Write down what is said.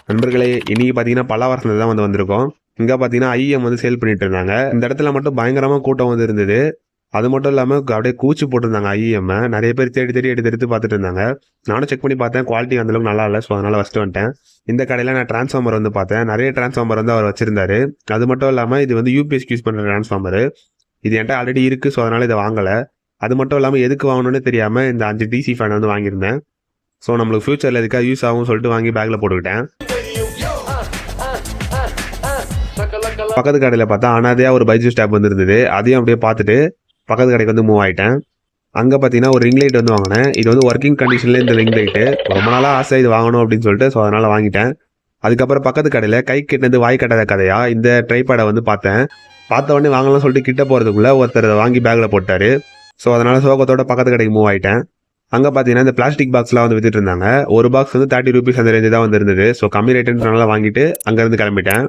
நண்பர்களே, இன்னைக்கு பார்த்தீங்கன்னா பல்லாவரத்துல தான் வந்திருக்கோம். இங்க பார்த்தீங்கன்னா ஐஎம் வந்து சேல் பண்ணிட்டு இருந்தாங்க. இந்த இடத்துல மட்டும் பயங்கரமா கூட்டம் வந்து இருந்தது. அது மட்டும் இல்லாம அப்படியே கூச்சி போட்டிருந்தாங்க ஐஎம்ம. நெறைய பேர் தேடி தேடி எடுத்து எடுத்து பார்த்துட்டு இருந்தாங்க. நானும் செக் பண்ணி பார்த்தேன். குவாலிட்டி அந்த அளவுக்கு நல்லா இல்ல. ஸோ அதனால ஃபர்ஸ்ட் வந்துட்டேன். இந்த கடையில நான் டிரான்ஸ்ஃபார்மர் வந்து பார்த்தேன். நெறைய டிரான்ஸ்ஃபார்மர் வந்து அவர் வச்சிருந்தாரு. அது மட்டும் இல்லாம இது வந்து யூபிஎஸ்க்கு யூஸ் பண்ற டிரான்ஸ்ஃபார்மர். இது என்கிட்ட ஆல்ரெடி இருக்கு. ஸோ அதனால இதை வாங்கல. அது மட்டும் இல்லாம எதுக்கு வாங்கணும்னு தெரியாம இந்த 5 டிசி ஃபேன் வந்து வாங்கியிருந்தேன். ஸோ நம்மளுக்கு ஃபியூச்சர்ல எதுக்காக யூஸ் ஆகும்னு சொல்லிட்டு வாங்கி பேக்ல போட்டுக்கிட்டேன். பக்கத்து கடையில் பார்த்தா அனாதையா ஒரு பைஜூஸ் டேப் வந்து இருந்தது. அதையும் அப்படியே பார்த்துட்டு பக்கத்து கடைக்கு வந்து மூவ் ஆயிட்டேன். அங்கே பார்த்தீங்கன்னா ஒரு ரிங் லைட் வந்து வாங்கினேன். இது வந்து ஒர்க்கிங் கண்டிஷன்ல இந்த ரிங் லைட்டு ரொம்ப நாளாக ஆசை இது வாங்கணும் அப்படின்னு சொல்லிட்டு ஸோ அதனால வாங்கிட்டேன். அதுக்கப்புறம் பக்கத்து கடையில் கை கெட்டினது வாய் கட்டாத கதையா இந்த ட்ரைபேடை வந்து பார்த்தேன். பார்த்த உடனே வாங்கலாம் சொல்லிட்டு கிட்ட போகிறதுக்குள்ள ஒருத்தர் வாங்கி பேக்கில் போட்டாரு. ஸோ அதனால சோகத்தோட பக்கத்து கடைக்கு மூவ் ஆயிட்டேன். அங்கே பார்த்தீங்கன்னா இந்த பிளாஸ்டிக் பாக்ஸ்லாம் வந்து வித்துட்டு இருந்தாங்க. ஒரு பாக்ஸ் வந்து 30 ரூபீஸ் அந்த ரேஞ்சு தான் வந்து இருந்தது. ஸோ கம்மி ரேட்டுன்றனால வாங்கிட்டு அங்கேருந்து கிளம்பிட்டேன்.